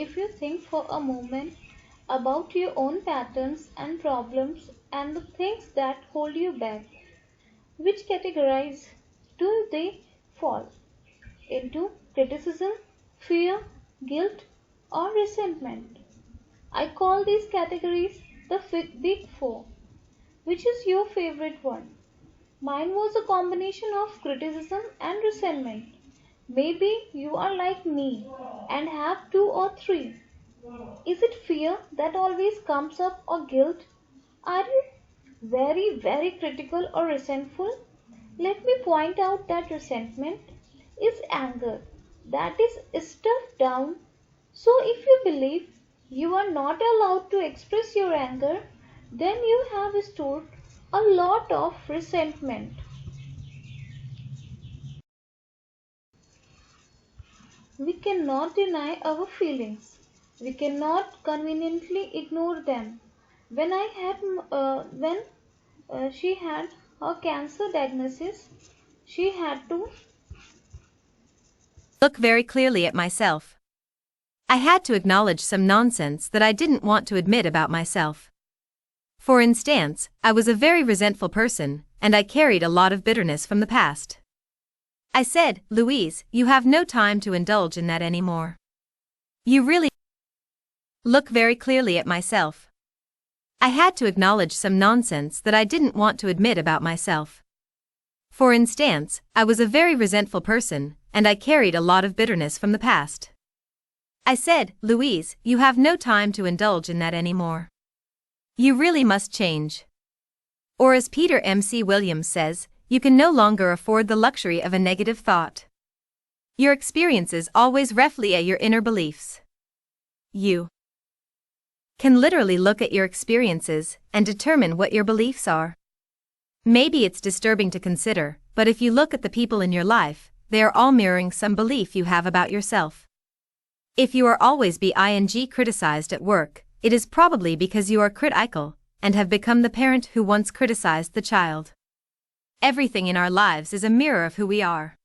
if you think for a moment about your own patterns and problems and the things that hold you back, which categories do they fall into? Criticism, fear, guilt, or resentment? I call these categories the big four. Which is your favorite one? Mine was a combination of criticism and resentment. Maybe you are like me and have two or three. Is it fear that always comes up or guilt? Are you very critical or resentful? Let me point out that resentment is anger that is stuffed down. So if you believe you are not allowed to express your anger, then you have stored a lot of resentment. We cannot deny our feelings. We cannot conveniently ignore them. When she had her cancer diagnosis, she had to look very clearly at myself. I had to acknowledge some nonsense that I didn't want to admit about myself. For instance, I was a very resentful person, and I carried a lot of bitterness from the past. I said, Louise, you have no time to indulge in that anymore. You really look very clearly at myself. I had to acknowledge some nonsense that I didn't want to admit about myself. For instance, I was a very resentful person, and I carried a lot of bitterness from the past. I said, Louise, you have no time to indulge in that anymore. You really must change. Or as Peter M.C. Williams says, you can no longer afford the luxury of a negative thought. Your experiences always reflect your inner beliefs. You can literally look at your experiences and determine what your beliefs are. Maybe it's disturbing to consider, but if you look at the people in your life, they are all mirroring some belief you have about yourself. If you are always being criticized at work, it is probably because you are critical and have become the parent who once criticized the child. Everything in our lives is a mirror of who we are.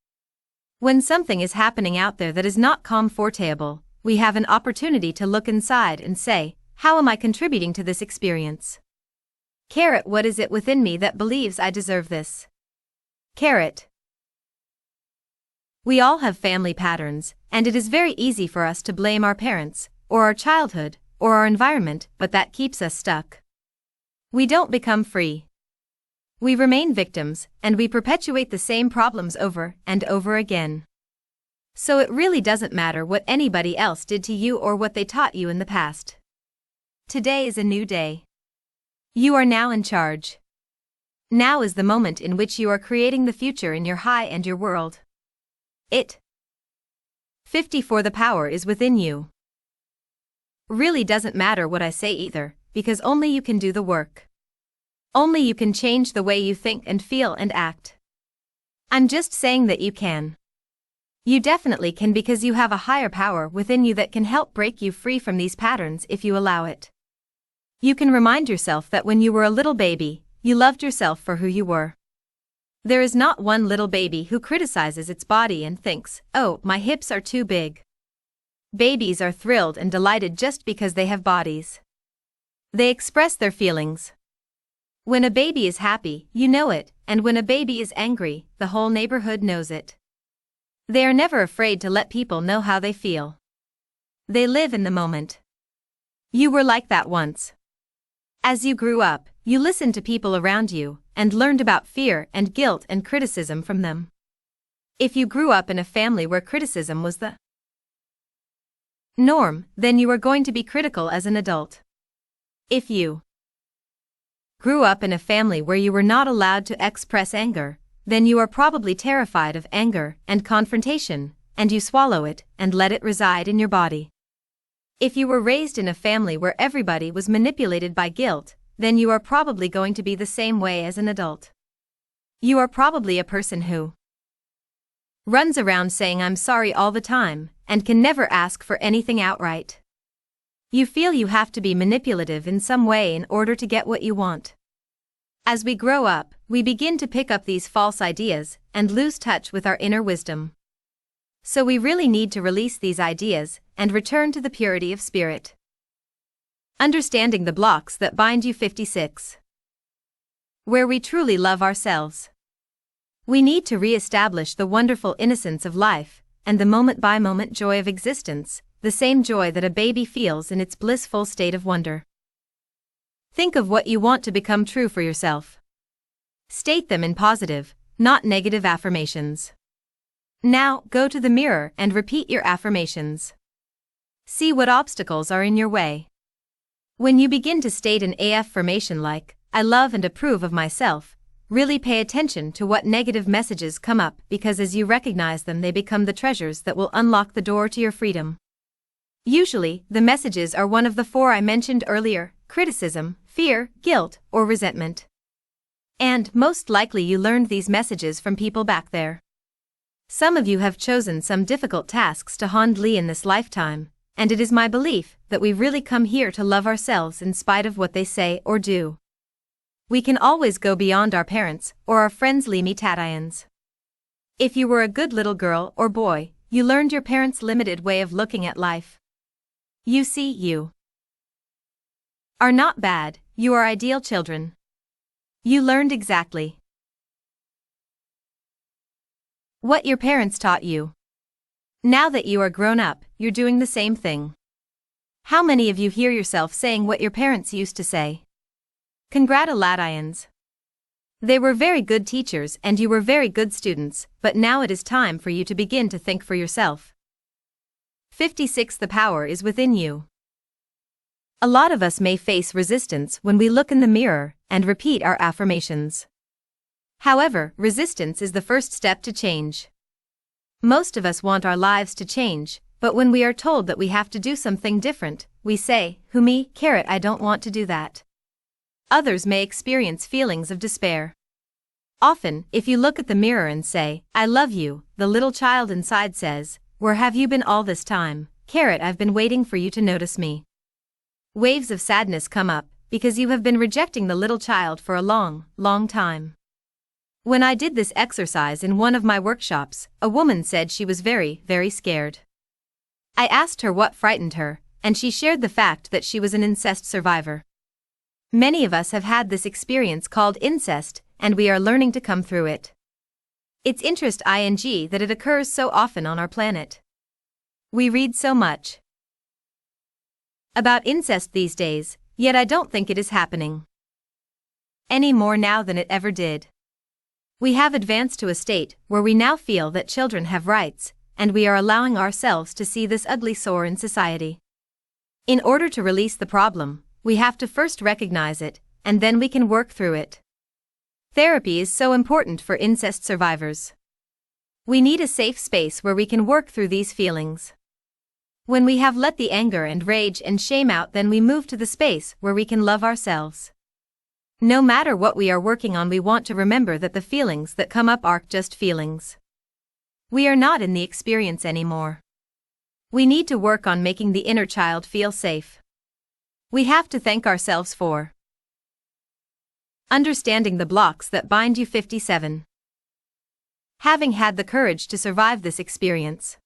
When something is happening out there that is not comfortable, we have an opportunity to look inside and say, how am I contributing to this experience? What is it within me that believes I deserve this? We all have family patterns, and it is very easy for us to blame our parents, or our childhood, or our environment, but that keeps us stuck. We don't become free. We remain victims, and we perpetuate the same problems over and over again. So it really doesn't matter what anybody else did to you or what they taught you in the past. Today is a new day. You are now in charge. Now is the moment in which you are creating the future in your high and your world. 54 The power is within you. Really doesn't matter what I say either, because only you can do the work. Only you can change the way you think and feel and act. I'm just saying that you can. You definitely can, because you have a higher power within you that can help break you free from these patterns if you allow it. You can remind yourself that when you were a little baby, you loved yourself for who you were. There is not one little baby who criticizes its body and thinks, oh, my hips are too big. Babies are thrilled and delighted just because they have bodies. They express their feelings. When a baby is happy, you know it, and when a baby is angry, the whole neighborhood knows it. They are never afraid to let people know how they feel. They live in the moment. You were like that once. As you grew up, you listened to people around you and learned about fear and guilt and criticism from them. If you grew up in a family where criticism was the norm, then you are going to be critical as an adult. If you grew up in a family where you were not allowed to express anger, then you are probably terrified of anger and confrontation, and you swallow it and let it reside in your body. If you were raised in a family where everybody was manipulated by guilt, then you are probably going to be the same way as an adult. You are probably a person who runs around saying I'm sorry all the time, and can never ask for anything outright. You feel you have to be manipulative in some way in order to get what you want. As we grow up, we begin to pick up these false ideas and lose touch with our inner wisdom. So we really need to release these ideas and return to the purity of spirit. Understanding the blocks that bind you. 56. Where we truly love ourselves. We need to re-establish the wonderful innocence of life, and the moment-by-moment joy of existence, the same joy that a baby feels in its blissful state of wonder. Think of what you want to become true for yourself. State them in positive, not negative affirmations. Now, go to the mirror and repeat your affirmations. See what obstacles are in your way. When you begin to state an affirmation like, "I love and approve of myself," really pay attention to what negative messages come up, because as you recognize them, they become the treasures that will unlock the door to your freedom. Usually, the messages are one of the four I mentioned earlier: criticism, fear, guilt, or resentment. And, most likely, you learned these messages from people back there. Some of you have chosen some difficult tasks to handle in this lifetime, and it is my belief that we really come here to love ourselves in spite of what they say or do. We can always go beyond our parents or our friends' limitations. If you were a good little girl or boy, you learned your parents' limited way of looking at life. You see, you are not bad, you are ideal children. You learned exactly what your parents taught you. Now that you are grown up, you're doing the same thing. How many of you hear yourself saying what your parents used to say? Congratulations. They were very good teachers and you were very good students, but now it is time for you to begin to think for yourself. 56. The power is within you. A lot of us may face resistance when we look in the mirror and repeat our affirmations. However, resistance is the first step to change. Most of us want our lives to change, but when we are told that we have to do something different, we say, "Who me, I don't want to do that." Others may experience feelings of despair. Often, if you look at the mirror and say, "I love you," the little child inside says, "Where have you been all this time? I've been waiting for you to notice me." Waves of sadness come up, because you have been rejecting the little child for a long, long time. When I did this exercise in one of my workshops, a woman said she was very, very scared. I asked her what frightened her, and she shared the fact that she was an incest survivor. Many of us have had this experience called incest, and we are learning to come through it. It's interesting that it occurs so often on our planet. We read so much about incest these days, yet I don't think it is happening any more now than it ever did. We have advanced to a state where we now feel that children have rights, and we are allowing ourselves to see this ugly sore in society. In order to release the problem, we have to first recognize it, and then we can work through it. Therapy is so important for incest survivors. We need a safe space where we can work through these feelings. When we have let the anger and rage and shame out, then we move to the space where we can love ourselves. No matter what we are working on, we want to remember that the feelings that come up are just feelings. We are not in the experience anymore. We need to work on making the inner child feel safe. We have to thank ourselves for understanding the blocks that bind you. 57. Having had the courage to survive this experience.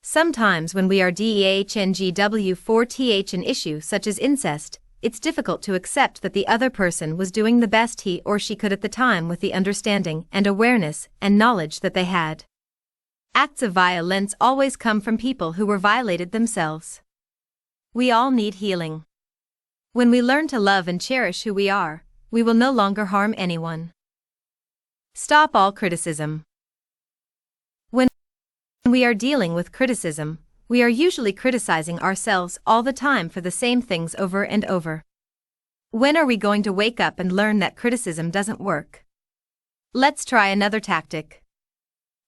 Sometimes when we are DEHNGW4TH an issue such as incest, it's difficult to accept that the other person was doing the best he or she could at the time with the understanding and awareness and knowledge that they had. Acts of violence always come from people who were violated themselves. We all need healing. When we learn to love and cherish who we are, we will no longer harm anyone. Stop all criticism. When we are dealing with criticism, we are usually criticizing ourselves all the time for the same things over and over. When are we going to wake up and learn that criticism doesn't work? Let's try another tactic.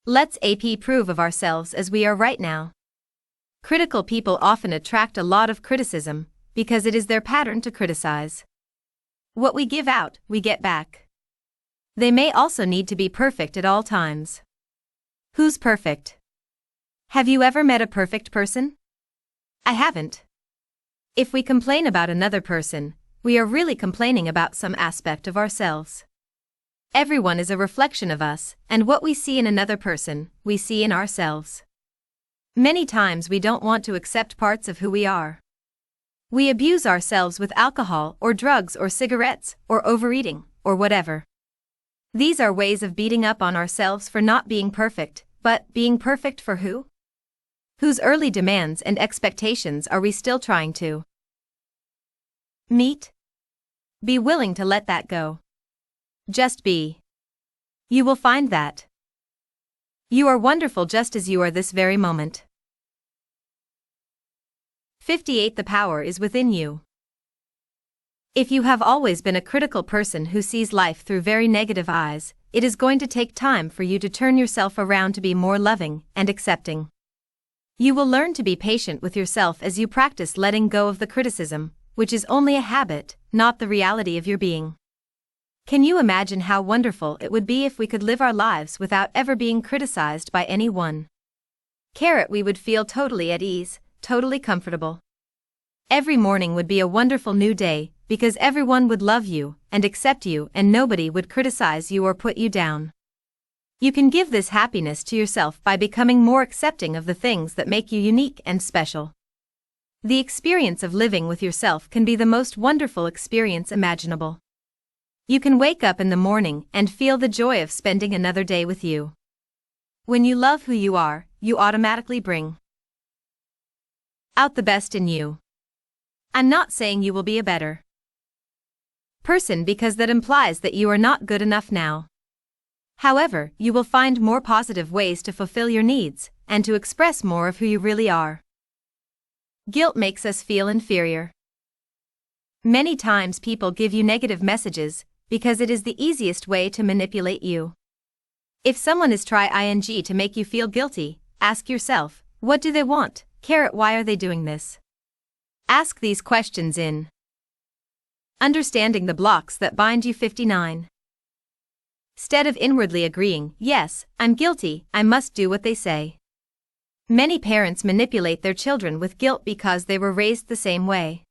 Let's prove of ourselves as we are right now. Critical people often attract a lot of criticism, because it is their pattern to criticize. What we give out, we get back. They may also need to be perfect at all times. Who's perfect? Have you ever met a perfect person? I haven't. If we complain about another person, we are really complaining about some aspect of ourselves. Everyone is a reflection of us, and what we see in another person, we see in ourselves. Many times we don't want to accept parts of who we are. We abuse ourselves with alcohol or drugs or cigarettes or overeating or whatever. These are ways of beating up on ourselves for not being perfect, but being perfect for who? Whose early demands and expectations are we still trying to meet? Be willing to let that go. Just be. You will find that you are wonderful just as you are this very moment. 58. The power is within you. If you have always been a critical person who sees life through very negative eyes, it is going to take time for you to turn yourself around to be more loving and accepting. You will learn to be patient with yourself as you practice letting go of the criticism, which is only a habit, not the reality of your being. Can you imagine how wonderful it would be if we could live our lives without ever being criticized by anyone? We would feel totally at ease, totally comfortable. Every morning would be a wonderful new day, because everyone would love you and accept you and nobody would criticize you or put you down. You can give this happiness to yourself by becoming more accepting of the things that make you unique and special. The experience of living with yourself can be the most wonderful experience imaginable. You can wake up in the morning and feel the joy of spending another day with you. When you love who you are, you automatically bring out the best in you. I'm not saying you will be a better person because that implies that you are not good enough now. However, you will find more positive ways to fulfill your needs and to express more of who you really are. Guilt makes us feel inferior. Many times people give you negative messages because it is the easiest way to manipulate you. If someone is trying to make you feel guilty, ask yourself, what do they want? Why are they doing this? Ask these questions in Understanding the Blocks That Bind You. 59. Instead of inwardly agreeing, yes, I'm guilty, I must do what they say. Many parents manipulate their children with guilt because they were raised the same way.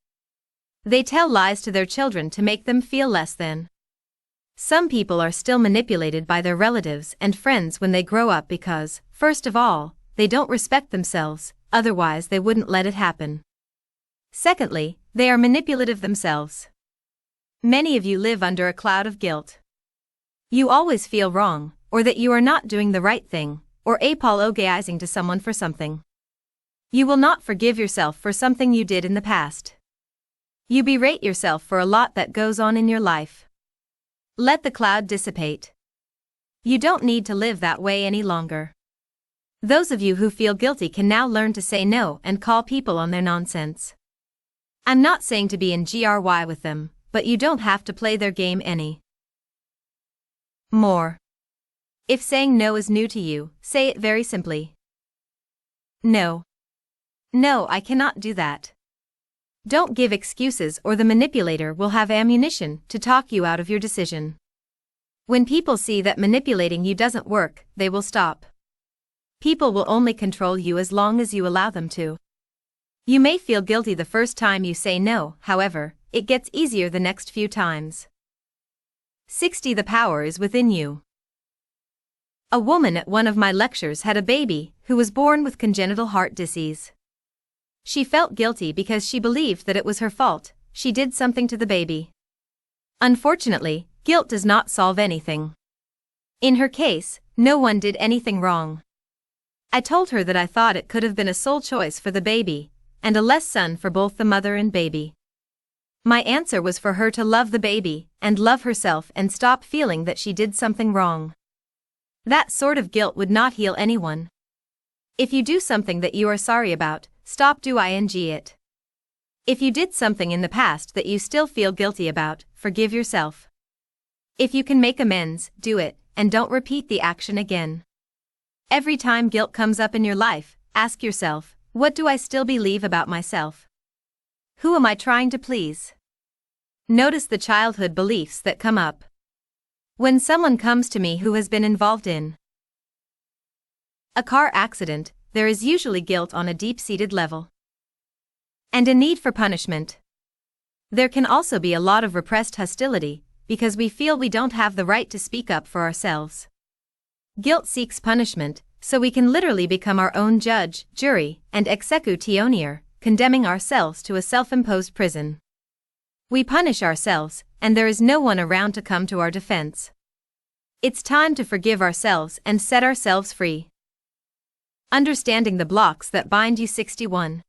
They tell lies to their children to make them feel less than. Some people are still manipulated by their relatives and friends when they grow up because, first of all, they don't respect themselves, otherwise they wouldn't let it happen. Secondly, they are manipulative themselves. Many of you live under a cloud of guilt. You always feel wrong, or that you are not doing the right thing, or apologizing to someone for something. You will not forgive yourself for something you did in the past. You berate yourself for a lot that goes on in your life. Let the cloud dissipate. You don't need to live that way any longer. Those of you who feel guilty can now learn to say no and call people on their nonsense. I'm not saying to be in GRY with them, but you don't have to play their game any more. If saying no is new to you, say it very simply. No. No, I cannot do that. Don't give excuses or the manipulator will have ammunition to talk you out of your decision. When people see that manipulating you doesn't work, they will stop. People will only control you as long as you allow them to. You may feel guilty the first time you say no, however, it gets easier the next few times. 60. The power is within you. A woman at one of my lectures had a baby who was born with congenital heart disease. She felt guilty because she believed that it was her fault, she did something to the baby. Unfortunately, guilt does not solve anything. In her case, no one did anything wrong. I told her that I thought it could have been a sole choice for the baby, and a less son for both the mother and baby. My answer was for her to love the baby, and love herself and stop feeling that she did something wrong. That sort of guilt would not heal anyone. If you do something that you are sorry about, stop doing it. If you did something in the past that you still feel guilty about, forgive yourself. If you can make amends, do it, and don't repeat the action again. Every time guilt comes up in your life, ask yourself, what do I still believe about myself? Who am I trying to please? Notice the childhood beliefs that come up. When someone comes to me who has been involved in a car accident, there is usually guilt on a deep-seated level. And a need for punishment. There can also be a lot of repressed hostility, because we feel we don't have the right to speak up for ourselves. Guilt seeks punishment, so we can literally become our own judge, jury, and executioner, condemning ourselves to a self-imposed prison. We punish ourselves, and there is no one around to come to our defense. It's time to forgive ourselves and set ourselves free. Understanding the blocks that bind you. 61.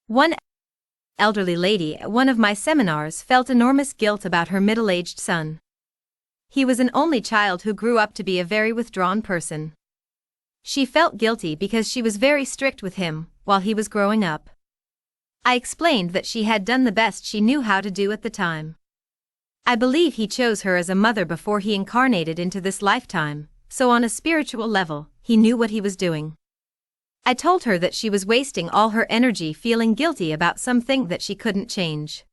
One elderly lady at one of my seminars felt enormous guilt about her middle-aged son. He was an only child who grew up to be a very withdrawn person. She felt guilty because she was very strict with him while he was growing up. I explained that she had done the best she knew how to do at the time. I believe he chose her as a mother before he incarnated into this lifetime, so on a spiritual level, he knew what he was doing. I told her that she was wasting all her energy feeling guilty about something that she couldn't change.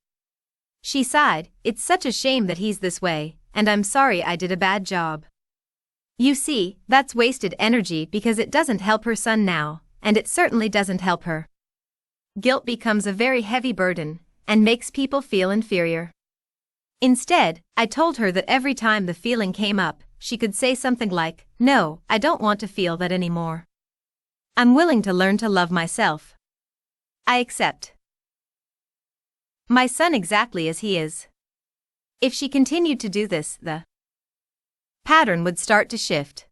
She sighed, "It's such a shame that he's this way, and I'm sorry I did a bad job." You see, that's wasted energy because it doesn't help her son now, and it certainly doesn't help her. Guilt becomes a very heavy burden, and makes people feel inferior. Instead, I told her that every time the feeling came up, she could say something like, "No, I don't want to feel that anymore. I'm willing to learn to love myself. I accept my son exactly as he is." If she continued to do this, the pattern would start to shift.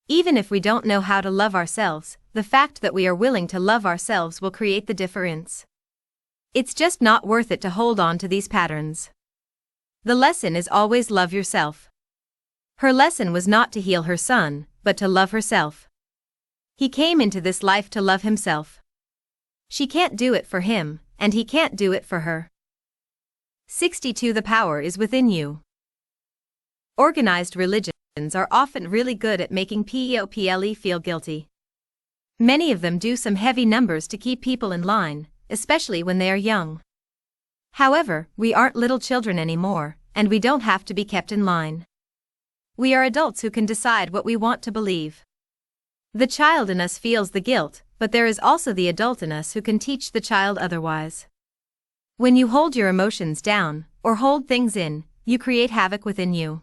Even if we don't know how to love ourselves, the fact that we are willing to love ourselves will create the difference. It's just not worth it to hold on to these patterns. The lesson is always love yourself. Her lesson was not to heal her son, but to love herself. He came into this life to love himself. She can't do it for him, and he can't do it for her. 62. The power is within you. Organized religions are often really good at making people feel guilty. Many of them do some heavy numbers to keep people in line, especially when they are young. However, we aren't little children anymore, and we don't have to be kept in line. We are adults who can decide what we want to believe. The child in us feels the guilt, but there is also the adult in us who can teach the child otherwise. When you hold your emotions down, or hold things in, you create havoc within you.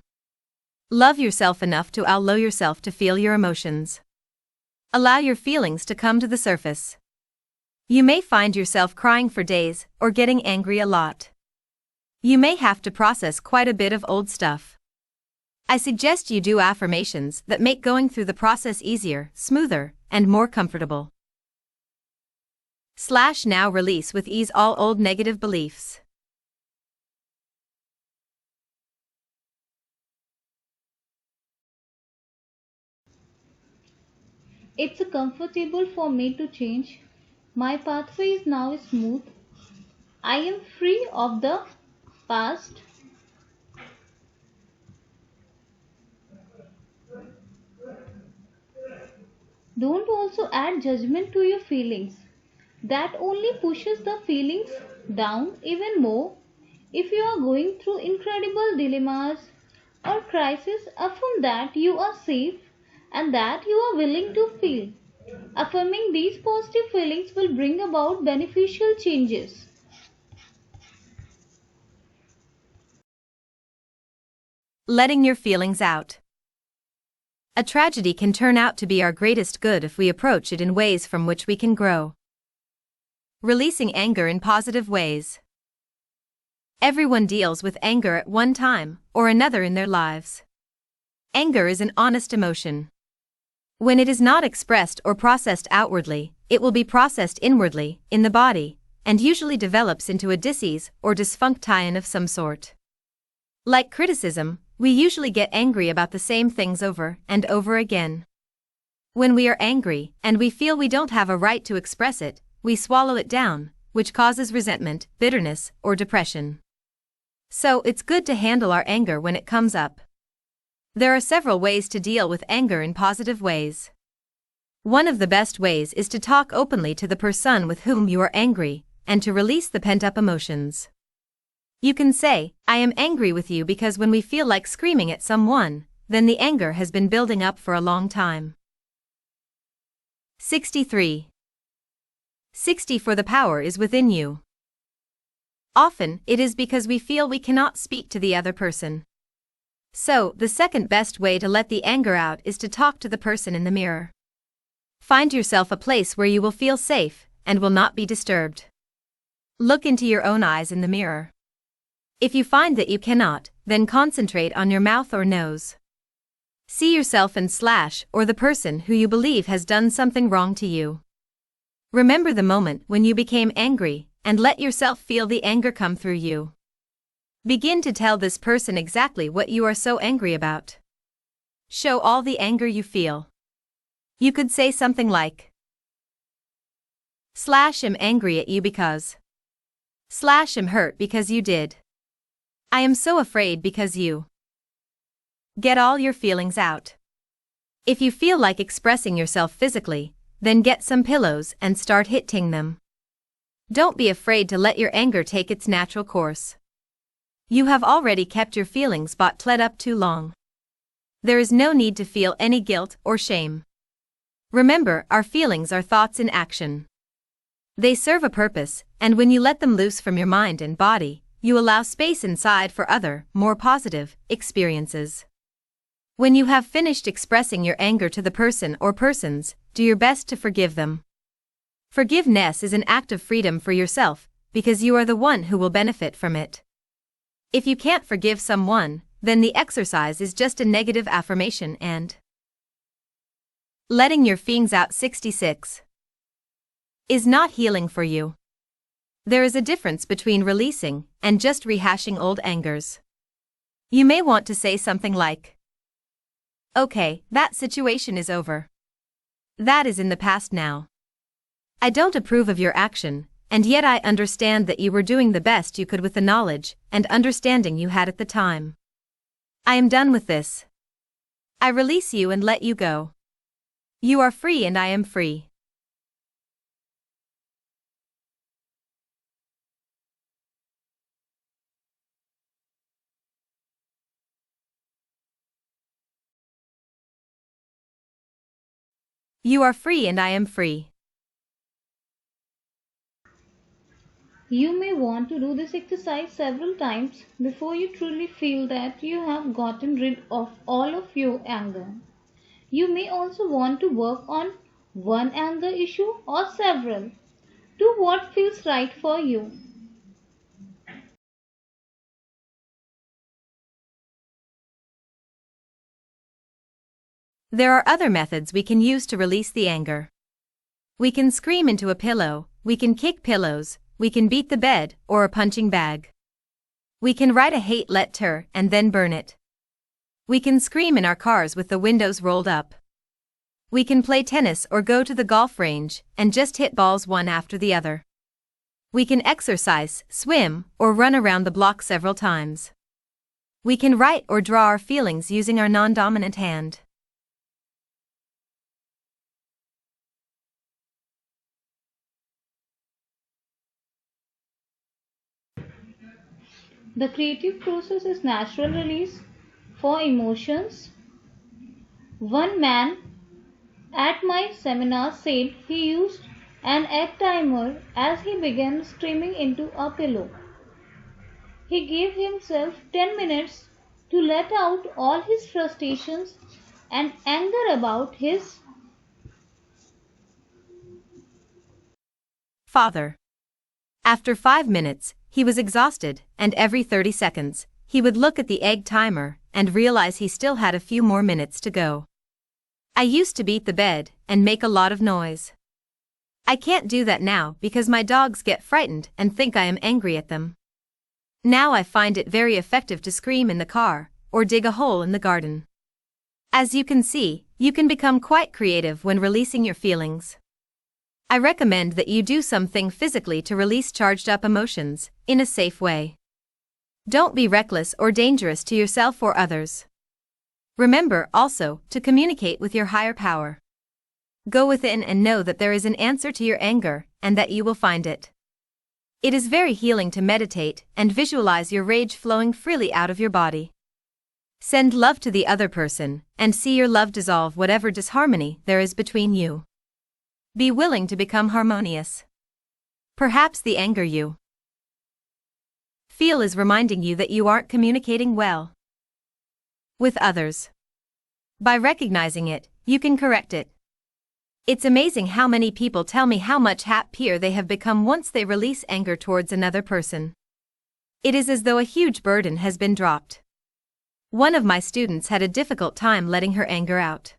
Love yourself enough to allow yourself to feel your emotions. Allow your feelings to come to the surface. You may find yourself crying for days, or getting angry a lot. You may have to process quite a bit of old stuff. I suggest you do affirmations that make going through the process easier, smoother, and more comfortable. Now release with ease all old negative beliefs. It's comfortable for me to change. My pathway is now smooth. I am free of the past. Don't also add judgment to your feelings. That only pushes the feelings down even more. If you are going through incredible dilemmas or crises, affirm that you are safe and that you are willing to feel. Affirming these positive feelings will bring about beneficial changes. Letting your feelings out. A tragedy can turn out to be our greatest good if we approach it in ways from which we can grow. Releasing anger in positive ways. Everyone deals with anger at one time or another in their lives. Anger is an honest emotion. When it is not expressed or processed outwardly, it will be processed inwardly, in the body, and usually develops into a disease or dysfunction of some sort. Like criticism, we usually get angry about the same things over and over again. When we are angry, and we feel we don't have a right to express it, we swallow it down, which causes resentment, bitterness, or depression. So, it's good to handle our anger when it comes up. There are several ways to deal with anger in positive ways. One of the best ways is to talk openly to the person with whom you are angry, and to release the pent-up emotions. You can say, "I am angry with you," because when we feel like screaming at someone, then the anger has been building up for a long time. 63. 60. For the power is within you. Often, it is because we feel we cannot speak to the other person. So, the second best way to let the anger out is to talk to the person in the mirror. Find yourself a place where you will feel safe and will not be disturbed. Look into your own eyes in the mirror. If you find that you cannot, then concentrate on your mouth or nose. See yourself and slash or the person who you believe has done something wrong to you. Remember the moment when you became angry and let yourself feel the anger come through you. Begin to tell this person exactly what you are so angry about. Show all the anger you feel. You could say something like, slash am angry at you because. Slash am hurt because you did. I am so afraid because you. Get all your feelings out. If you feel like expressing yourself physically, then get some pillows and start hitting them. Don't be afraid to let your anger take its natural course. You have already kept your feelings bottled up too long. There is no need to feel any guilt or shame. Remember, our feelings are thoughts in action. They serve a purpose, and when you let them loose from your mind and body, you allow space inside for other, more positive, experiences. When you have finished expressing your anger to the person or persons, do your best to forgive them. Forgiveness is an act of freedom for yourself, because you are the one who will benefit from it. If you can't forgive someone, then the exercise is just a negative affirmation and letting your feelings out. 66 is not healing for you. There is a difference between releasing and just rehashing old angers. You may want to say something like, okay, that situation is over. That is in the past now. I don't approve of your action, and yet I understand that you were doing the best you could with the knowledge and understanding you had at the time. I am done with this. I release you and let you go. You are free and I am free. You are free and I am free. You may want to do this exercise several times before you truly feel that you have gotten rid of all of your anger. You may also want to work on one anger issue or several. Do what feels right for you. There are other methods we can use to release the anger. We can scream into a pillow, we can kick pillows, we can beat the bed or a punching bag. We can write a hate letter and then burn it. We can scream in our cars with the windows rolled up. We can play tennis or go to the golf range and just hit balls one after the other. We can exercise, swim, or run around the block several times. We can write or draw our feelings using our non-dominant hand. The creative process is natural release for emotions. One man at my seminar said he used an egg timer as he began screaming into a pillow. He gave himself 10 minutes to let out all his frustrations and anger about his father. After 5 minutes, he was exhausted, and every 30 seconds, he would look at the egg timer and realize he still had a few more minutes to go. I used to beat the bed and make a lot of noise. I can't do that now because my dogs get frightened and think I am angry at them. Now I find it very effective to scream in the car or dig a hole in the garden. As you can see, you can become quite creative when releasing your feelings. I recommend that you do something physically to release charged up emotions in a safe way. Don't be reckless or dangerous to yourself or others. Remember also to communicate with your higher power. Go within and know that there is an answer to your anger and that you will find it. It is very healing to meditate and visualize your rage flowing freely out of your body. Send love to the other person and see your love dissolve whatever disharmony there is between you. Be willing to become harmonious. Perhaps the anger you feel is reminding you that you aren't communicating well. With others. By recognizing it, you can correct it. It's amazing how many people tell me how much happier they have become once they release anger towards another person. It is as though a huge burden has been dropped. One of my students had a difficult time letting her anger out.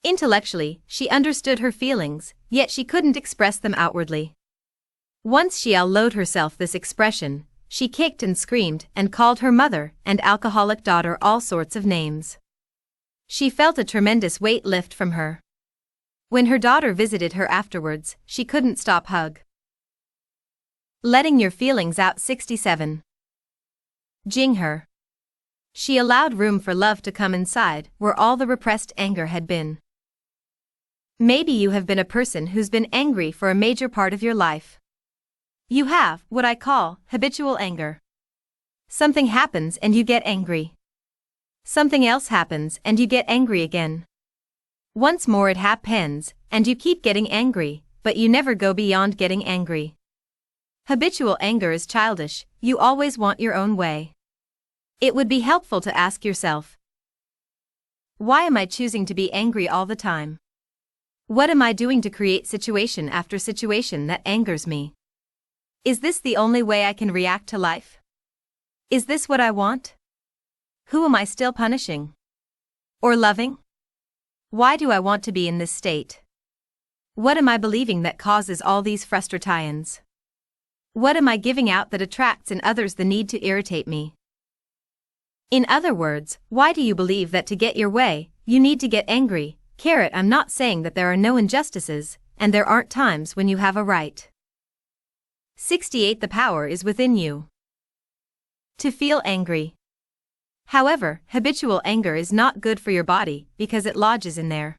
Intellectually, she understood her feelings, yet she couldn't express them outwardly. Once she allowed herself this expression, she kicked and screamed and called her mother and alcoholic daughter all sorts of names. She felt a tremendous weight lift from her. When her daughter visited her afterwards, she couldn't stop hug. Letting your feelings out. 67. Jing her. She allowed room for love to come inside where all the repressed anger had been. Maybe you have been a person who's been angry for a major part of your life. You have what I call habitual anger. Something happens and you get angry. Something else happens and you get angry again. Once more it happens, and you keep getting angry, but you never go beyond getting angry. Habitual anger is childish, you always want your own way. It would be helpful to ask yourself, why am I choosing to be angry all the time? What am I doing to create situation after situation that angers me? Is this the only way I can react to life? Is this what I want? Who am I still punishing? Or loving? Why do I want to be in this state? What am I believing that causes all these frustrations? What am I giving out that attracts in others the need to irritate me? In other words, why do you believe that to get your way, you need to get angry? I'm not saying that there are no injustices, and there aren't times when you have a right. 68. The power is within you. To feel angry. However, habitual anger is not good for your body because it lodges in there.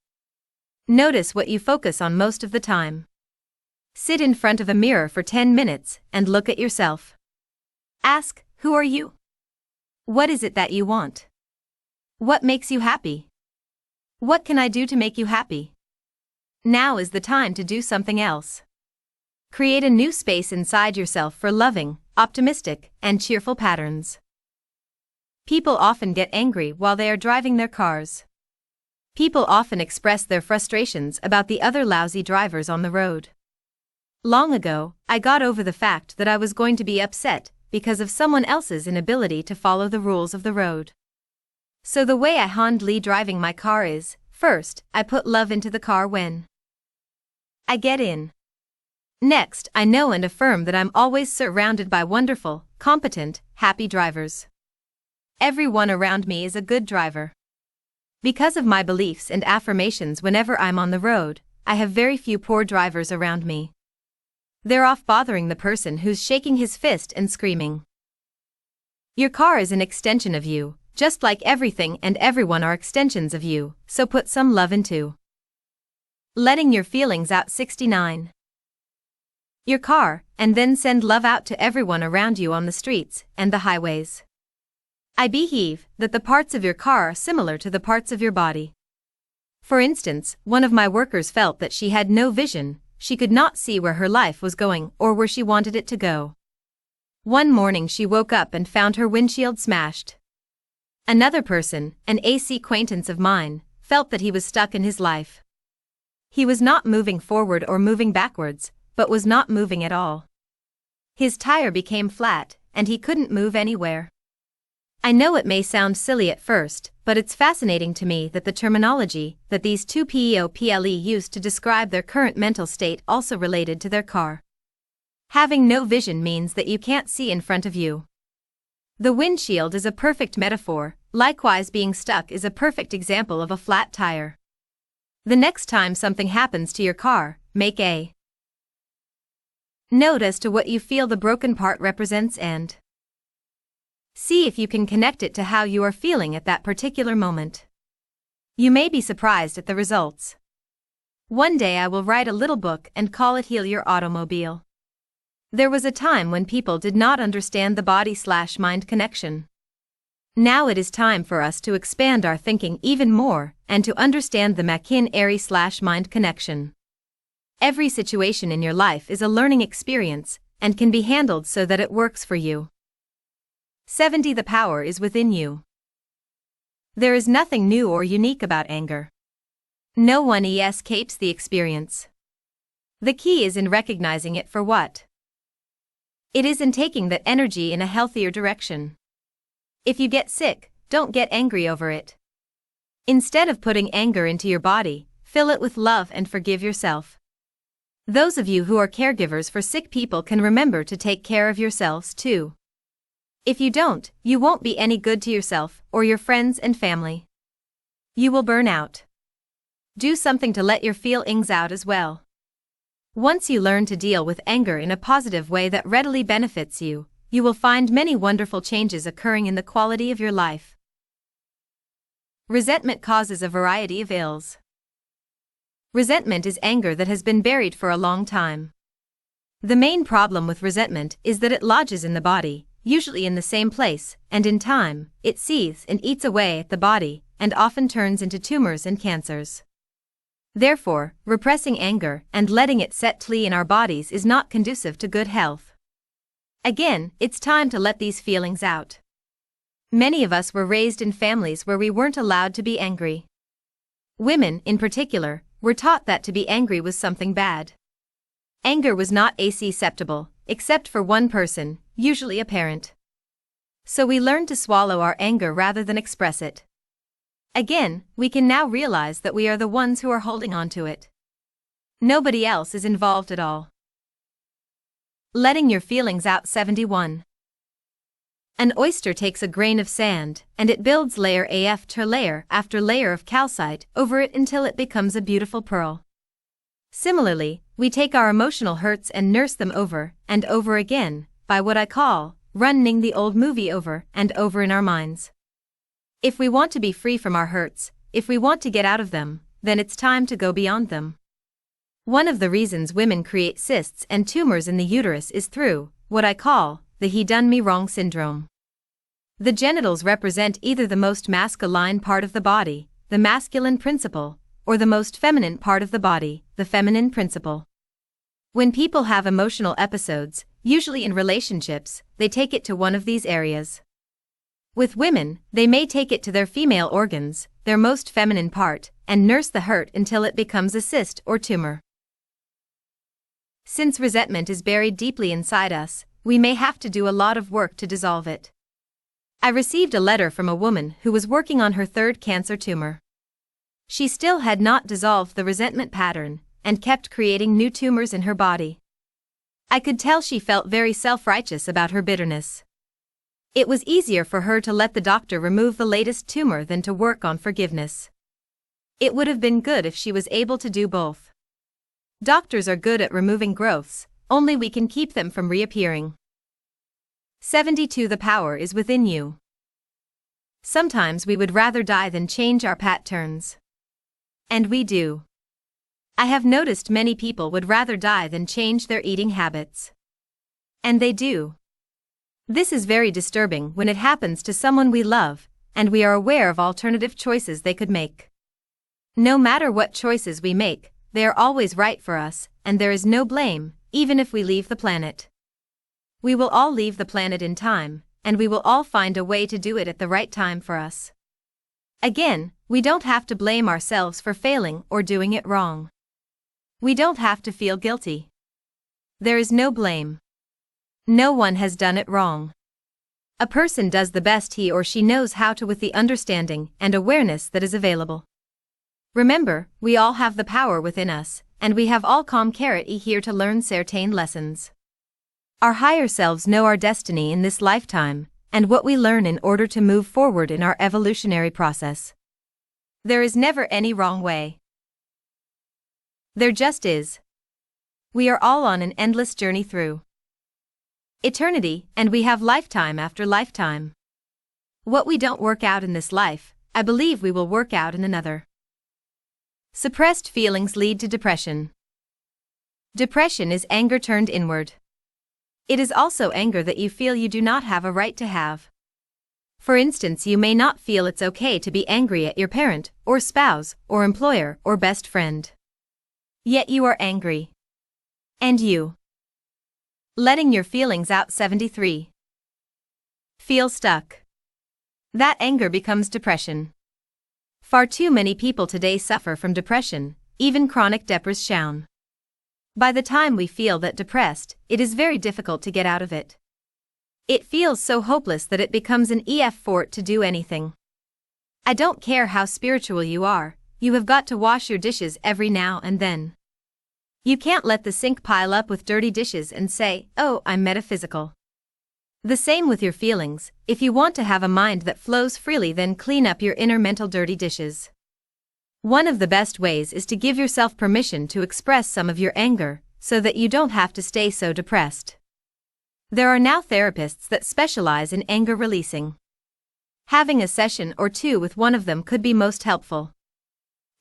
Notice what you focus on most of the time. Sit in front of a mirror for 10 minutes and look at yourself. Ask, who are you? What is it that you want? What makes you happy? What can I do to make you happy? Now is the time to do something else. Create a new space inside yourself for loving, optimistic, and cheerful patterns. People often get angry while they are driving their cars. People often express their frustrations about the other lousy drivers on the road. Long ago, I got over the fact that I was going to be upset because of someone else's inability to follow the rules of the road. So the way I handle driving my car is, first, I put love into the car when I get in. Next, I know and affirm that I'm always surrounded by wonderful, competent, happy drivers. Everyone around me is a good driver. Because of my beliefs and affirmations whenever I'm on the road, I have very few poor drivers around me. They're off bothering the person who's shaking his fist and screaming. Your car is an extension of you, just like everything and everyone are extensions of you, so put some love into letting your feelings out. 69. Your car, and then send love out to everyone around you on the streets and the highways. I believe that the parts of your car are similar to the parts of your body. For instance, one of my workers felt that she had no vision, she could not see where her life was going or where she wanted it to go. One morning she woke up and found her windshield smashed. Another person, an AC acquaintance of mine, felt that he was stuck in his life. He was not moving forward or moving backwards, but was not moving at all. His tire became flat, and he couldn't move anywhere. I know it may sound silly at first, but it's fascinating to me that the terminology that these two people used to describe their current mental state also related to their car. Having no vision means that you can't see in front of you. The windshield is a perfect metaphor, likewise being stuck is a perfect example of a flat tire. The next time something happens to your car, make a note as to what you feel the broken part represents and see if you can connect it to how you are feeling at that particular moment. You may be surprised at the results. One day I will write a little book and call it Heal Your Automobile. There was a time when people did not understand the body/mind connection. Now it is time for us to expand our thinking even more and to understand the machinery/mind connection. Every situation in your life is a learning experience and can be handled so that it works for you. 70. The power is within you. There is nothing new or unique about anger. No one escapes the experience. The key is in recognizing it for what it is and taking that energy in a healthier direction. If you get sick, don't get angry over it. Instead of putting anger into your body, fill it with love and forgive yourself. Those of you who are caregivers for sick people can remember to take care of yourselves too. If you don't, you won't be any good to yourself or your friends and family. You will burn out. Do something to let your feelings out as well. Once you learn to deal with anger in a positive way that readily benefits you, you will find many wonderful changes occurring in the quality of your life. Resentment causes a variety of ills. Resentment is anger that has been buried for a long time. The main problem with resentment is that it lodges in the body, usually in the same place, and in time, it seethes and eats away at the body, and often turns into tumors and cancers. Therefore, repressing anger and letting it settle in our bodies is not conducive to good health. Again, it's time to let these feelings out. Many of us were raised in families where we weren't allowed to be angry. Women, in particular, were taught that to be angry was something bad. Anger was not acceptable, except for one person, usually a parent. So we learned to swallow our anger rather than express it. Again, we can now realize that we are the ones who are holding on to it. Nobody else is involved at all. Letting your feelings out. 71. An oyster takes a grain of sand, and it builds layer after layer of calcite over it until it becomes a beautiful pearl. Similarly, we take our emotional hurts and nurse them over and over again, by what I call running the old movie over and over in our minds. If we want to be free from our hurts, if we want to get out of them, then it's time to go beyond them. One of the reasons women create cysts and tumors in the uterus is through what I call the he done me wrong syndrome. The genitals represent either the most masculine part of the body, the masculine principle, or the most feminine part of the body, the feminine principle. When people have emotional episodes, usually in relationships, they take it to one of these areas. With women, they may take it to their female organs, their most feminine part, and nurse the hurt until it becomes a cyst or tumor. Since resentment is buried deeply inside us, we may have to do a lot of work to dissolve it. I received a letter from a woman who was working on her third cancer tumor. She still had not dissolved the resentment pattern, and kept creating new tumors in her body. I could tell she felt very self-righteous about her bitterness. It was easier for her to let the doctor remove the latest tumor than to work on forgiveness. It would have been good if she was able to do both. Doctors are good at removing growths, only we can keep them from reappearing. 72. The power is within you. Sometimes we would rather die than change our patterns. And we do. I have noticed many people would rather die than change their eating habits. And they do. This is very disturbing when it happens to someone we love, and we are aware of alternative choices they could make. No matter what choices we make, they are always right for us, and there is no blame, even if we leave the planet. We will all leave the planet in time, and we will all find a way to do it at the right time for us. Again, we don't have to blame ourselves for failing or doing it wrong. We don't have to feel guilty. There is no blame. No one has done it wrong. A person does the best he or she knows how to with the understanding and awareness that is available. Remember, we all have the power within us, and we have all come here to learn certain lessons. Our higher selves know our destiny in this lifetime, and what we learn in order to move forward in our evolutionary process. There is never any wrong way. There just is. We are all on an endless journey through eternity, and we have lifetime after lifetime. What we don't work out in this life, I believe we will work out in another. Suppressed feelings lead to depression. Depression is anger turned inward. It is also anger that you feel you do not have a right to have. For instance, you may not feel it's okay to be angry at your parent, or spouse, or employer, or best friend. Yet you are angry. And you. Letting your feelings out. 73. Feel stuck. That anger becomes depression. Far too many people today suffer from depression, even chronic depression. By the time we feel that depressed, it is very difficult to get out of it. It feels so hopeless that it becomes an effort to do anything. I don't care how spiritual you are, you have got to wash your dishes every now and then. You can't let the sink pile up with dirty dishes and say, "Oh, I'm metaphysical." The same with your feelings. If you want to have a mind that flows freely, then clean up your inner mental dirty dishes. One of the best ways is to give yourself permission to express some of your anger, so that you don't have to stay so depressed. There are now therapists that specialize in anger releasing. Having a session or two with one of them could be most helpful.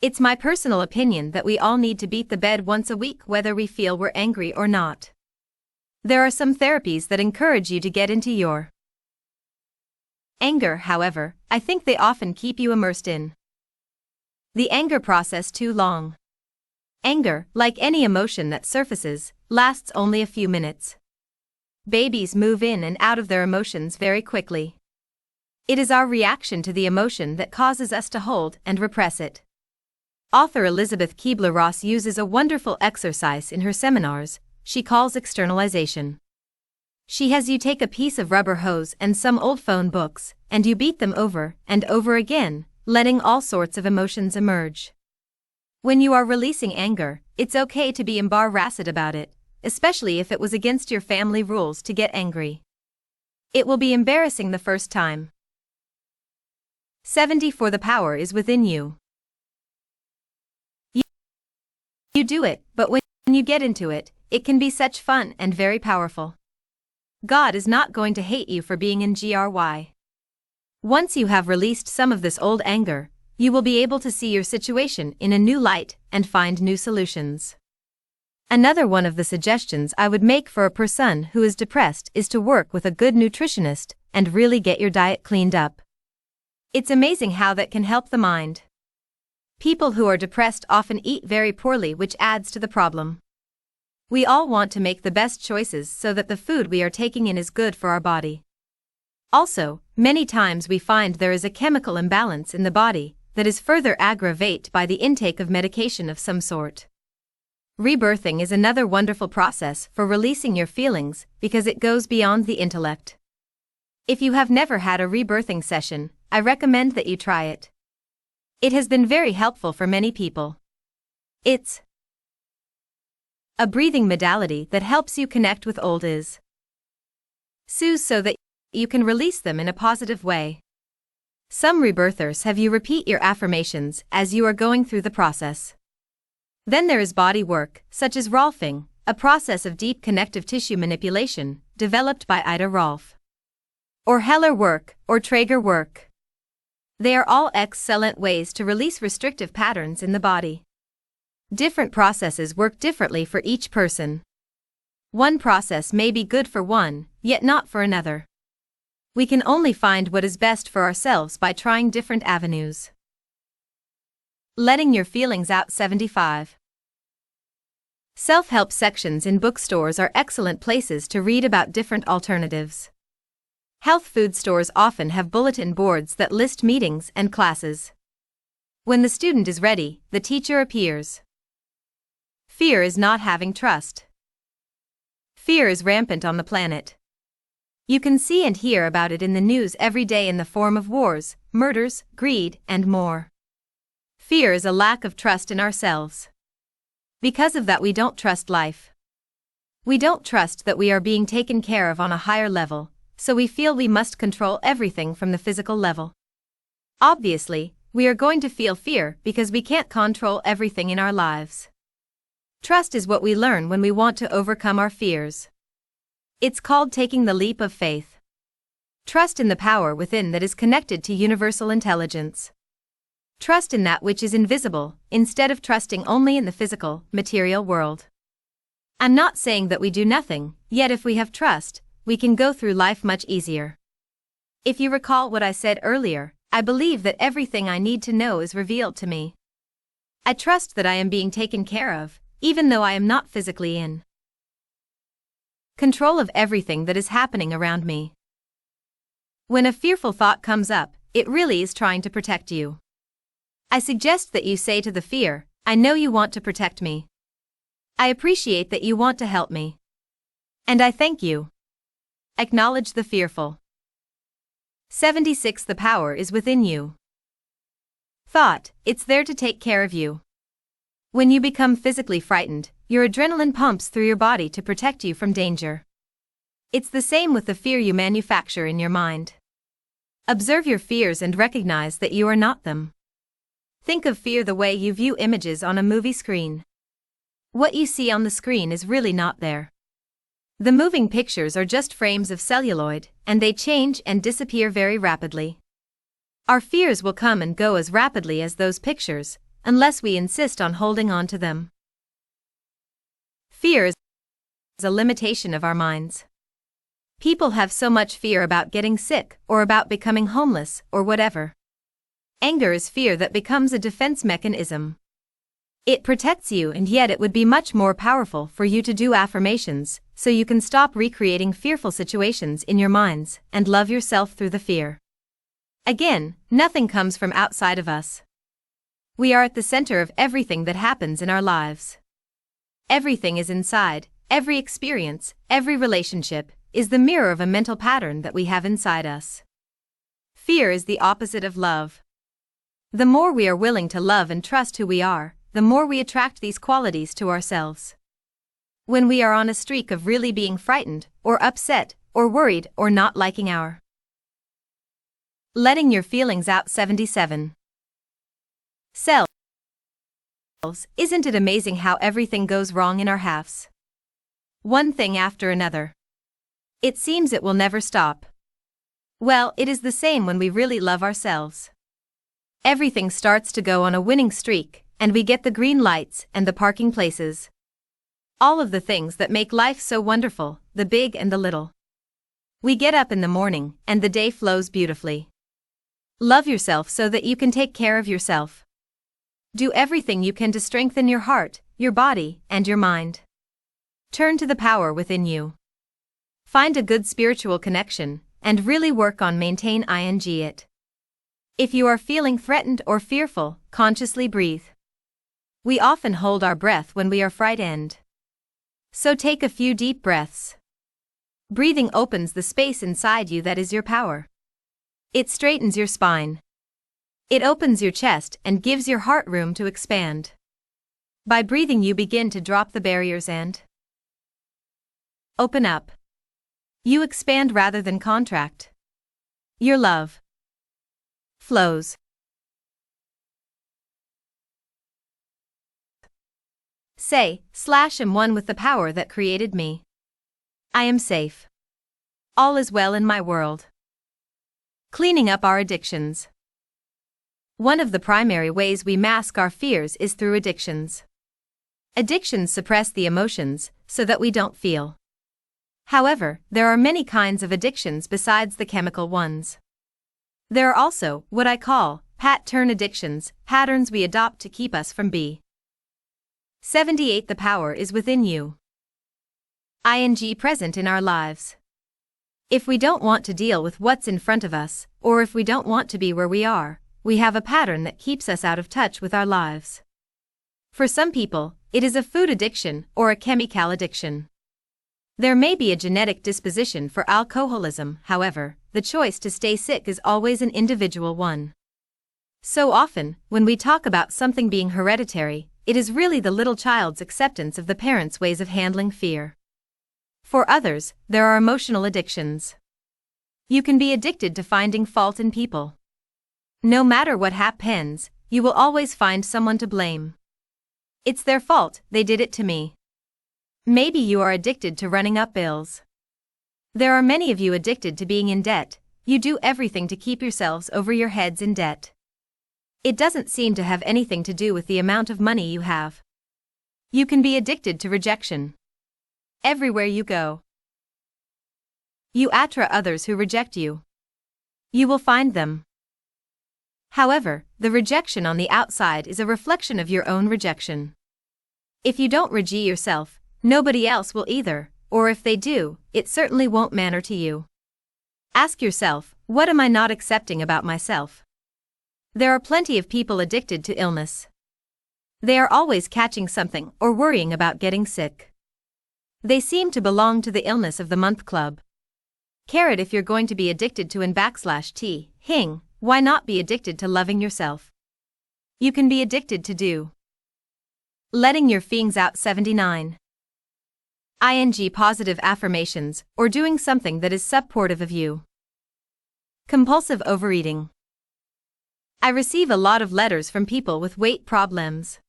It's my personal opinion that we all need to beat the bed once a week, whether we feel we're angry or not. There are some therapies that encourage you to get into your anger. However, I think they often keep you immersed in the anger process too long. Anger, like any emotion that surfaces, lasts only a few minutes. Babies move in and out of their emotions very quickly. It is our reaction to the emotion that causes us to hold and repress it. Author Elizabeth Kubler-Ross uses a wonderful exercise in her seminars she calls externalization. She has you take a piece of rubber hose and some old phone books, and you beat them over and over again, letting all sorts of emotions emerge. When you are releasing anger, it's okay to be embarrassed about it, especially if it was against your family rules to get angry. It will be embarrassing the first time. 70 For the power is within you. You do it, but when you get into it, it can be such fun and very powerful. God is not going to hate you for being in GRY. Once you have released some of this old anger, you will be able to see your situation in a new light and find new solutions. Another one of the suggestions I would make for a person who is depressed is to work with a good nutritionist and really get your diet cleaned up. It's amazing how that can help the mind. People who are depressed often eat very poorly, which adds to the problem. We all want to make the best choices so that the food we are taking in is good for our body. Also, many times we find there is a chemical imbalance in the body that is further aggravated by the intake of medication of some sort. Rebirthing is another wonderful process for releasing your feelings because it goes beyond the intellect. If you have never had a rebirthing session, I recommend that you try it. It has been very helpful for many people. It's a breathing modality that helps you connect with old issues so that you can release them in a positive way. Some rebirthers have you repeat your affirmations as you are going through the process. Then there is body work, such as Rolfing, a process of deep connective tissue manipulation, developed by Ida Rolf. Or Heller work, or Traeger work. They are all excellent ways to release restrictive patterns in the body. Different processes work differently for each person. One process may be good for one, yet not for another. We can only find what is best for ourselves by trying different avenues. Letting your feelings out. 75. Self-help sections in bookstores are excellent places to read about different alternatives. Health food stores often have bulletin boards that list meetings and classes. When the student is ready, the teacher appears. Fear is not having trust. Fear is rampant on the planet. You can see and hear about it in the news every day in the form of wars, murders, greed, and more. Fear is a lack of trust in ourselves. Because of that, we don't trust life. We don't trust that we are being taken care of on a higher level, so we feel we must control everything from the physical level. Obviously, we are going to feel fear because we can't control everything in our lives. Trust is what we learn when we want to overcome our fears. It's called taking the leap of faith. Trust in the power within that is connected to universal intelligence. Trust in that which is invisible, instead of trusting only in the physical, material world. I'm not saying that we do nothing, yet if we have trust, we can go through life much easier. If you recall what I said earlier, I believe that everything I need to know is revealed to me. I trust that I am being taken care of, even though I am not physically in control of everything that is happening around me. When a fearful thought comes up, it really is trying to protect you. I suggest that you say to the fear, I know you want to protect me. I appreciate that you want to help me. And I thank you. Acknowledge the fearful. 76. The power is within you. Thought, it's there to take care of you. When you become physically frightened, your adrenaline pumps through your body to protect you from danger. It's the same with the fear you manufacture in your mind. Observe your fears and recognize that you are not them. Think of fear the way you view images on a movie screen. What you see on the screen is really not there. The moving pictures are just frames of celluloid, and they change and disappear very rapidly. Our fears will come and go as rapidly as those pictures, unless we insist on holding on to them. Fear is a limitation of our minds. People have so much fear about getting sick or about becoming homeless or whatever. Anger is fear that becomes a defense mechanism. It protects you, and yet it would be much more powerful for you to do affirmations so you can stop recreating fearful situations in your minds and love yourself through the fear. Again, nothing comes from outside of us. We are at the center of everything that happens in our lives. Everything is inside, every experience, every relationship, is the mirror of a mental pattern that we have inside us. Fear is the opposite of love. The more we are willing to love and trust who we are, the more we attract these qualities to ourselves. When we are on a streak of really being frightened, or upset, or worried, or not liking our letting your feelings out. 77. Selves. Isn't it amazing how everything goes wrong in our halves? One thing after another. It seems it will never stop. Well, it is the same when we really love ourselves. Everything starts to go on a winning streak, and we get the green lights and the parking places. All of the things that make life so wonderful, the big and the little. We get up in the morning, and the day flows beautifully. Love yourself so that you can take care of yourself. Do everything you can to strengthen your heart, your body, and your mind. Turn to the power within you. Find a good spiritual connection, and really work on maintain it. If you are feeling threatened or fearful, consciously breathe. We often hold our breath when we are frightened. So take a few deep breaths. Breathing opens the space inside you that is your power. It straightens your spine. It opens your chest and gives your heart room to expand. By breathing, you begin to drop the barriers and open up. You expand rather than contract. Your love flows. Say, I'm one with the power that created me. I am safe. All is well in my world. Cleaning up our addictions. One of the primary ways we mask our fears is through addictions. Addictions suppress the emotions so that we don't feel. However, there are many kinds of addictions besides the chemical ones. There are also what I call pattern addictions, patterns we adopt to keep us from being. 78. The power is within you. Present in our lives. If we don't want to deal with what's in front of us, or if we don't want to be where we are, we have a pattern that keeps us out of touch with our lives. For some people, it is a food addiction or a chemical addiction. There may be a genetic disposition for alcoholism, however, the choice to stay sick is always an individual one. So often, when we talk about something being hereditary, it is really the little child's acceptance of the parents' ways of handling fear. For others, there are emotional addictions. You can be addicted to finding fault in people. No matter what happens, you will always find someone to blame. It's their fault, they did it to me. Maybe you are addicted to running up bills. There are many of you addicted to being in debt. You do everything to keep yourselves over your heads in debt. It doesn't seem to have anything to do with the amount of money you have. You can be addicted to rejection. Everywhere you go, you attract others who reject you. You will find them. However, the rejection on the outside is a reflection of your own rejection. If you don't reject yourself, nobody else will either, or if they do, it certainly won't matter to you. Ask yourself, what am I not accepting about myself? There are plenty of people addicted to illness. They are always catching something or worrying about getting sick. They seem to belong to the illness of the month club. Carrot, if you're going to be addicted to /t, hing, why not be addicted to loving yourself? You can be addicted to letting your feelings out 79. ing positive affirmations or doing something that is supportive of you. Compulsive overeating. I receive a lot of letters from people with weight problems.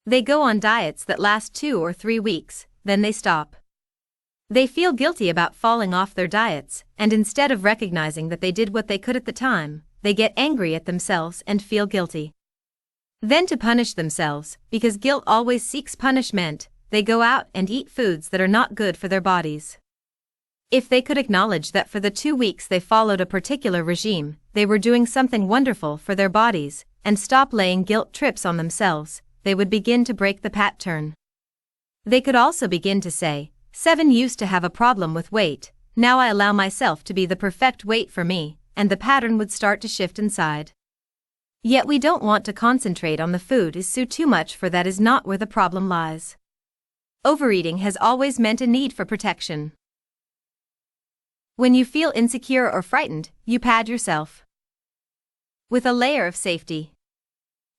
They go on diets that last 2 or 3 weeks, then they stop. They feel guilty about falling off their diets, and instead of recognizing that they did what they could at the time, they get angry at themselves and feel guilty. Then to punish themselves, because guilt always seeks punishment, they go out and eat foods that are not good for their bodies. If they could acknowledge that for the 2 weeks they followed a particular regime, they were doing something wonderful for their bodies, and stop laying guilt trips on themselves, they would begin to break the pattern. They could also begin to say, 7 used to have a problem with weight, now I allow myself to be the perfect weight for me, and the pattern would start to shift inside. Yet we don't want to concentrate on the food is too much, for that is not where the problem lies. Overeating has always meant a need for protection. When you feel insecure or frightened, you pad yourself with a layer of safety.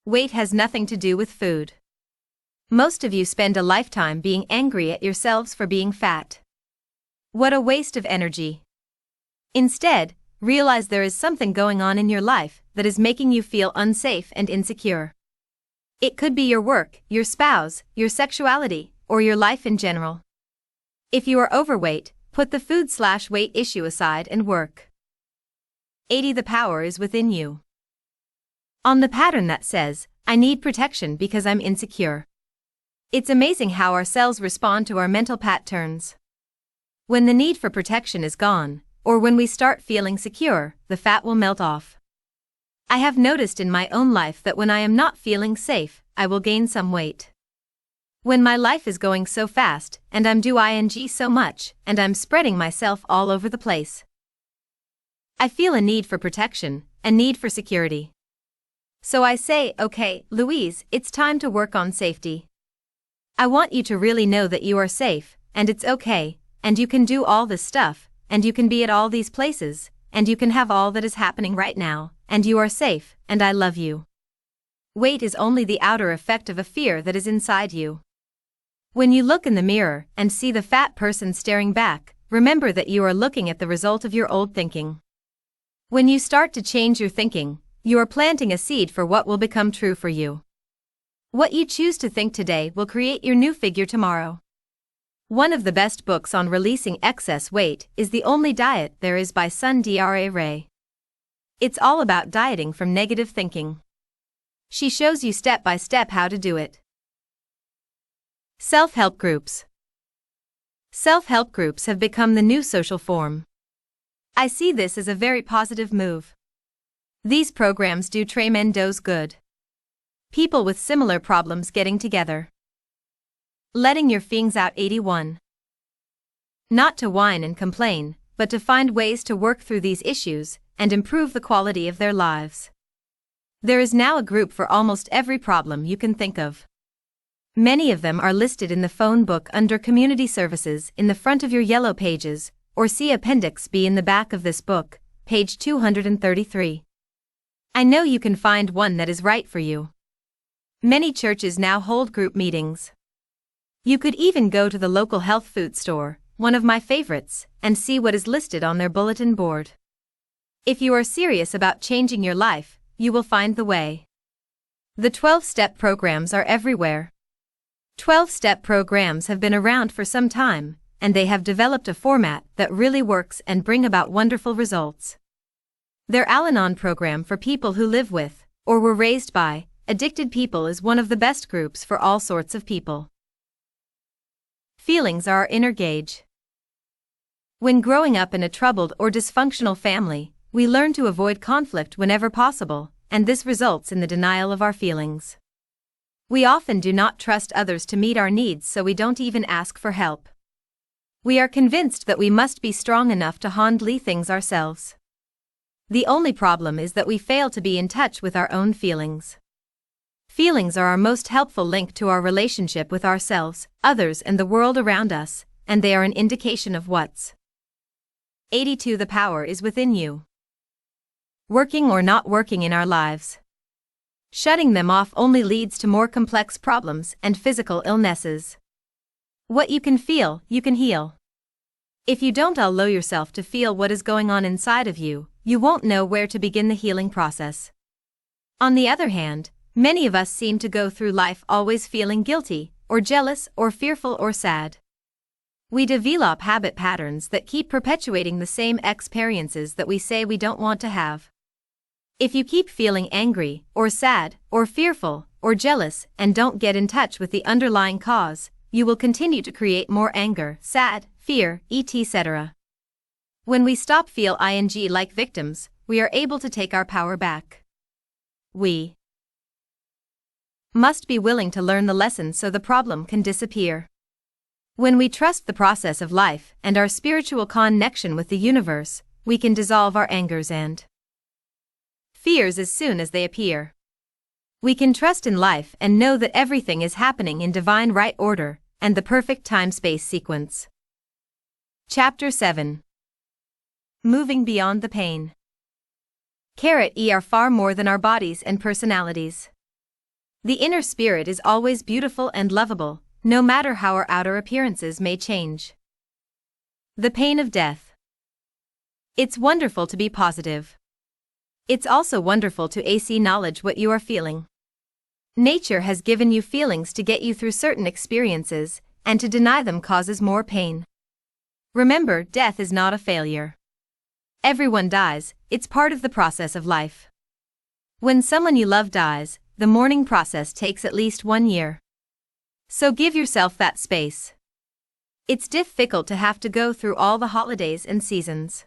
Weight has nothing to do with food. Most of you spend a lifetime being angry at yourselves for being fat. What a waste of energy. Instead, realize there is something going on in your life that is making you feel unsafe and insecure. It could be your work, your spouse, your sexuality, or your life in general. If you are overweight, put the food/weight issue aside and work. 80. The power is within you. On the pattern that says, I need protection because I'm insecure. It's amazing how our cells respond to our mental patterns. When the need for protection is gone, or when we start feeling secure, the fat will melt off. I have noticed in my own life that when I am not feeling safe, I will gain some weight. When my life is going so fast, and I'm doing so much, and I'm spreading myself all over the place, I feel a need for protection, a need for security. So I say, okay, Louise, it's time to work on safety. I want you to really know that you are safe, and it's okay, and you can do all this stuff, and you can be at all these places, and you can have all that is happening right now, and you are safe, and I love you. Weight is only the outer effect of a fear that is inside you. When you look in the mirror and see the fat person staring back, remember that you are looking at the result of your old thinking. When you start to change your thinking, you are planting a seed for what will become true for you. What you choose to think today will create your new figure tomorrow. One of the best books on releasing excess weight is The Only Diet There Is by Sundara Ray. It's all about dieting from negative thinking. She shows you step by step how to do it. Self-help groups. Self-help groups have become the new social form. I see this as a very positive move. These programs do tremendous good. People with similar problems getting together. Letting your feelings out 81. Not to whine and complain, but to find ways to work through these issues and improve the quality of their lives. There is now a group for almost every problem you can think of. Many of them are listed in the phone book under Community Services in the front of your yellow pages, or see Appendix B in the back of this book, page 233. I know you can find one that is right for you. Many churches now hold group meetings. You could even go to the local health food store, one of my favorites, and see what is listed on their bulletin board. If you are serious about changing your life, you will find the way. The 12-step programs are everywhere. 12-step programs have been around for some time, and they have developed a format that really works and bring about wonderful results. Their Al-Anon program for people who live with, or were raised by, addicted people is one of the best groups for all sorts of people. Feelings are our inner gauge. When growing up in a troubled or dysfunctional family, we learn to avoid conflict whenever possible, and this results in the denial of our feelings. We often do not trust others to meet our needs, so we don't even ask for help. We are convinced that we must be strong enough to handle things ourselves. The only problem is that we fail to be in touch with our own feelings. Feelings are our most helpful link to our relationship with ourselves, others, and the world around us, and they are an indication of what's 82. The power is within you. Working or not working in our lives. Shutting them off only leads to more complex problems and physical illnesses. What you can feel, you can heal. If you don't allow yourself to feel what is going on inside of you, you won't know where to begin the healing process. On the other hand, many of us seem to go through life always feeling guilty, or jealous, or fearful, or sad. We develop habit patterns that keep perpetuating the same experiences that we say we don't want to have. If you keep feeling angry, or sad, or fearful, or jealous, and don't get in touch with the underlying cause, you will continue to create more anger, sad, fear, etc. When we stop feel like victims, we are able to take our power back. We must be willing to learn the lesson so the problem can disappear. When we trust the process of life and our spiritual connection with the universe, we can dissolve our angers and fears as soon as they appear. We can trust in life and know that everything is happening in divine right order and the perfect time-space sequence. Chapter 7. Moving beyond the pain. We are far more than our bodies and personalities. The inner spirit is always beautiful and lovable, no matter how our outer appearances may change. The pain of death. It's wonderful to be positive. It's also wonderful to acknowledge what you are feeling. Nature has given you feelings to get you through certain experiences, and to deny them causes more pain. Remember, death is not a failure. Everyone dies, it's part of the process of life. When someone you love dies, the mourning process takes at least 1 year. So give yourself that space. It's difficult to have to go through all the holidays and seasons.